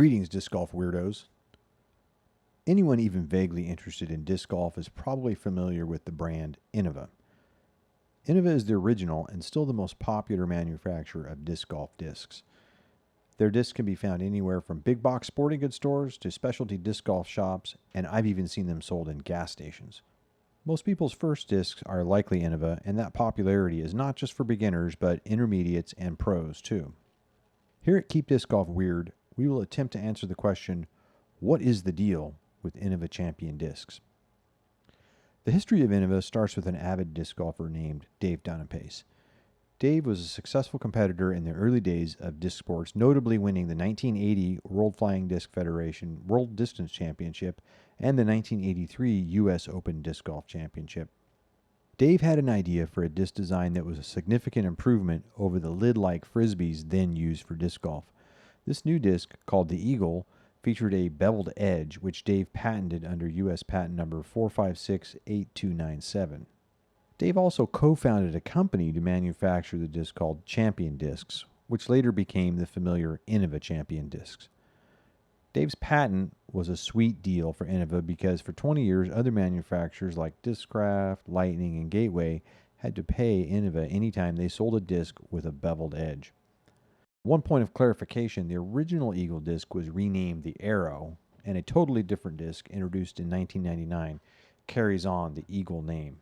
Greetings, disc golf weirdos. Anyone even vaguely interested in disc golf is probably familiar with the brand Innova. Innova is the original and still the most popular manufacturer of disc golf discs. Their discs can be found anywhere from big box sporting goods stores to specialty disc golf shops, and I've even seen them sold in gas stations. Most people's first discs are likely Innova, and that popularity is not just for beginners, but intermediates and pros too. Here at Keep Disc Golf Weird, we will attempt to answer the question, what is the deal with Innova Champion Discs? The history of Innova starts with an avid disc golfer named Dave Dunipace. Dave was a successful competitor in the early days of disc sports, notably winning the 1980 World Flying Disc Federation World Distance Championship and the 1983 U.S. Open Disc Golf Championship. Dave had an idea for a disc design that was a significant improvement over the lid-like frisbees then used for disc golf. This new disc, called the Eagle, featured a beveled edge, which Dave patented under U.S. patent number 4568297. Dave also co-founded a company to manufacture the disc called Champion Discs, which later became the familiar Innova Champion Discs. Dave's patent was a sweet deal for Innova because for 20 years, other manufacturers like Discraft, Lightning, and Gateway had to pay Innova anytime they sold a disc with a beveled edge. One point of clarification, the original Eagle disc was renamed the Arrow, and a totally different disc introduced in 1999 carries on the Eagle name.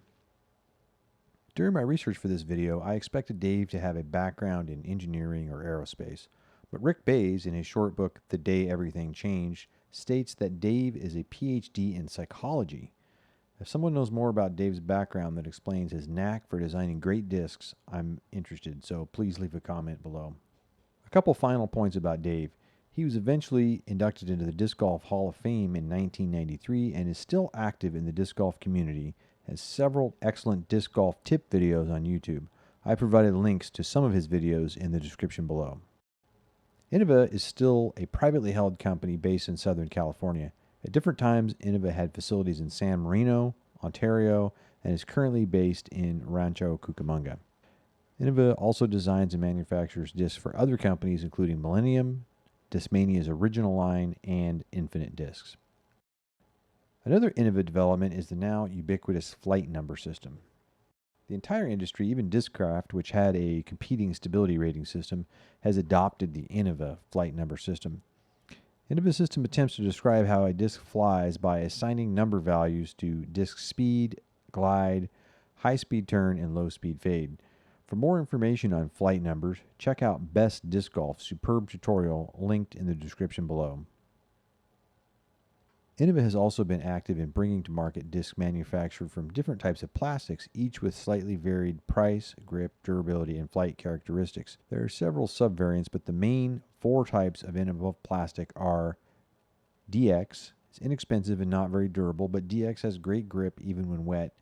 During my research for this video, I expected Dave to have a background in engineering or aerospace, but Rick Bays, in his short book, The Day Everything Changed, states that Dave is a PhD in psychology. If someone knows more about Dave's background that explains his knack for designing great discs, I'm interested, so please leave a comment below. A couple final points about Dave. He was eventually inducted into the Disc Golf Hall of Fame in 1993 and is still active in the disc golf community, has several excellent disc golf tip videos on YouTube. I provided links to some of his videos in the description below. Innova is still a privately held company based in Southern California. At different times, Innova had facilities in San Marino, Ontario, and is currently based in Rancho Cucamonga. Innova also designs and manufactures discs for other companies including Millennium, Discmania's original line, and Infinite Discs. Another Innova development is the now ubiquitous flight number system. The entire industry, even Discraft, which had a competing stability rating system, has adopted the Innova flight number system. Innova's system attempts to describe how a disc flies by assigning number values to disc speed, glide, high-speed turn, and low-speed fade. For more information on flight numbers, check out Best Disc Golf's superb tutorial linked in the description below. Innova has also been active in bringing to market discs manufactured from different types of plastics, each with slightly varied price, grip, durability, and flight characteristics. There are several subvariants, but the main four types of Innova plastic are DX. It's inexpensive and not very durable, but DX has great grip even when wet.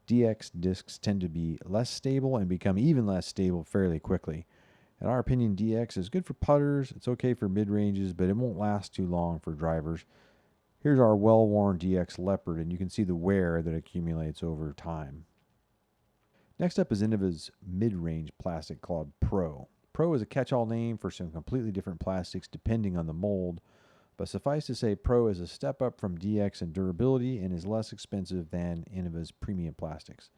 DX discs tend to be less stable and become even less stable fairly quickly. In our opinion, DX is good for putters, it's okay for mid-ranges, but it won't last too long for drivers. Here's our well-worn DX Leopard, and you can see the wear that accumulates over time. Next up is Innova's mid-range plastic called Pro. Pro is a catch-all name for some completely different plastics depending on the mold, but suffice to say Pro is a step up from DX in durability and is less expensive than Innova's premium plastics.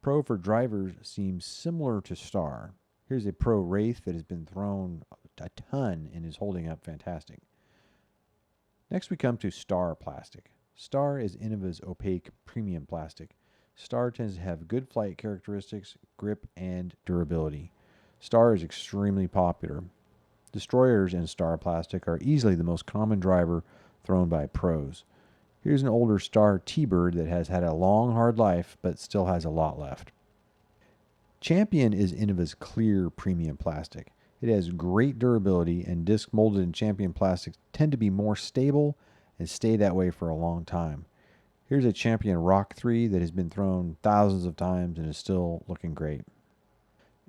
Pro for drivers seems similar to Star. Here's a Pro Wraith that has been thrown a ton and is holding up fantastic. Next we come to Star plastic. Star is Innova's opaque premium plastic. Star tends to have good flight characteristics, grip, and durability. Star is extremely popular. Destroyers in Star plastic are easily the most common driver thrown by pros. Here's an older Star T-Bird that has had a long, hard life, but still has a lot left. Champion is Innova's clear premium plastic. It has great durability, and discs molded in Champion plastics tend to be more stable and stay that way for a long time. Here's a Champion Rock 3 that has been thrown thousands of times and is still looking great.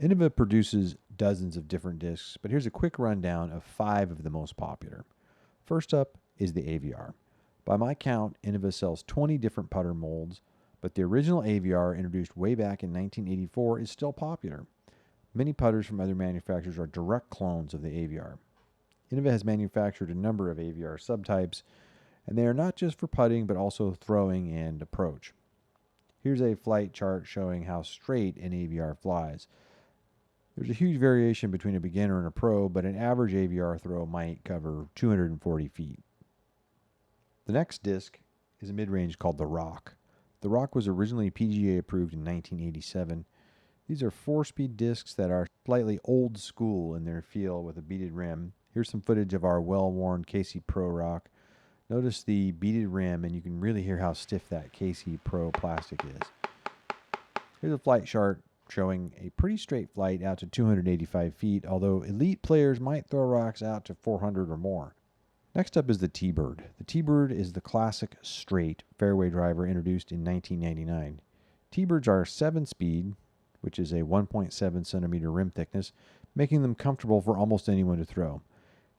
Innova produces dozens of different discs, but here's a quick rundown of 5 of the most popular. First up is the AVR. By my count, Innova sells 20 different putter molds, but the original AVR, introduced way back in 1984, is still popular. Many putters from other manufacturers are direct clones of the AVR. Innova has manufactured a number of AVR subtypes, and they are not just for putting but also throwing and approach. Here's a flight chart showing how straight an AVR flies. There's a huge variation between a beginner and a pro, but an average AVR throw might cover 240 feet. The next disc is a mid-range called the Rock. The Rock was originally PGA approved in 1987. These are 4-speed discs that are slightly old school in their feel with a beaded rim. Here's some footage of our well-worn KC Pro Rock. Notice the beaded rim, and you can really hear how stiff that KC Pro plastic is. Here's a flight chart showing a pretty straight flight out to 285 feet, although elite players might throw rocks out to 400 or more. Next up is the T-Bird. The T-Bird is the classic straight fairway driver introduced in 1999. T-Birds are 7-speed, which is a 1.7 centimeter rim thickness, making them comfortable for almost anyone to throw.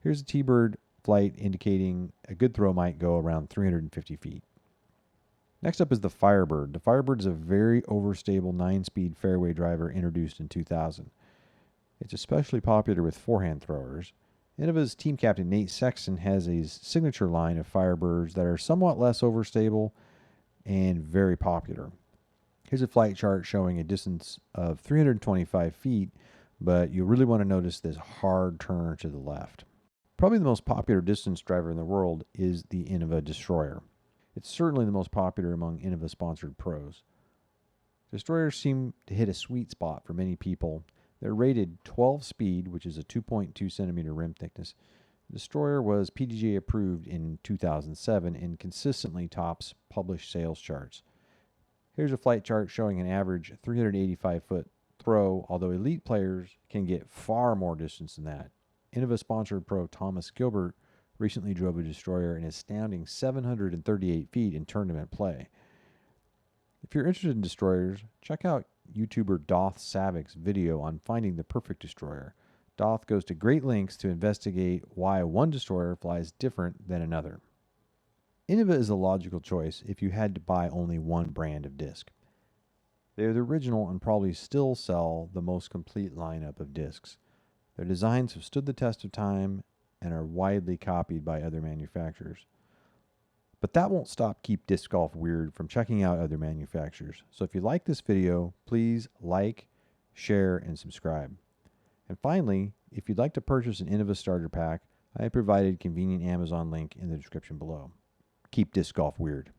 Here's a T-Bird flight indicating a good throw might go around 350 feet. Next up is the Firebird. The Firebird is a very overstable 9-speed fairway driver introduced in 2000. It's especially popular with forehand throwers. Innova's team captain Nate Sexton has a signature line of Firebirds that are somewhat less overstable and very popular. Here's a flight chart showing a distance of 325 feet, but you'll really want to notice this hard turn to the left. Probably the most popular distance driver in the world is the Innova Destroyer. It's certainly the most popular among Innova-sponsored pros. Destroyers seem to hit a sweet spot for many people. They're rated 12 speed, which is a 2.2 centimeter rim thickness. The Destroyer was PDGA approved in 2007 and consistently tops published sales charts. Here's a flight chart showing an average 385-foot throw, although elite players can get far more distance than that. Innova-sponsored pro Thomas Gilbert recently drove a Destroyer an astounding 738 feet in tournament play. If you're interested in Destroyers, check out YouTuber Doth Savic's video on finding the perfect Destroyer. Doth goes to great lengths to investigate why one Destroyer flies different than another. Innova is a logical choice if you had to buy only one brand of disc. They are the original and probably still sell the most complete lineup of discs. Their designs have stood the test of time and are widely copied by other manufacturers. But that won't stop Keep Disc Golf Weird from checking out other manufacturers. So if you like this video, please like, share, and subscribe. And finally, if you'd like to purchase an Innova starter pack, I have provided a convenient Amazon link in the description below. Keep Disc Golf Weird.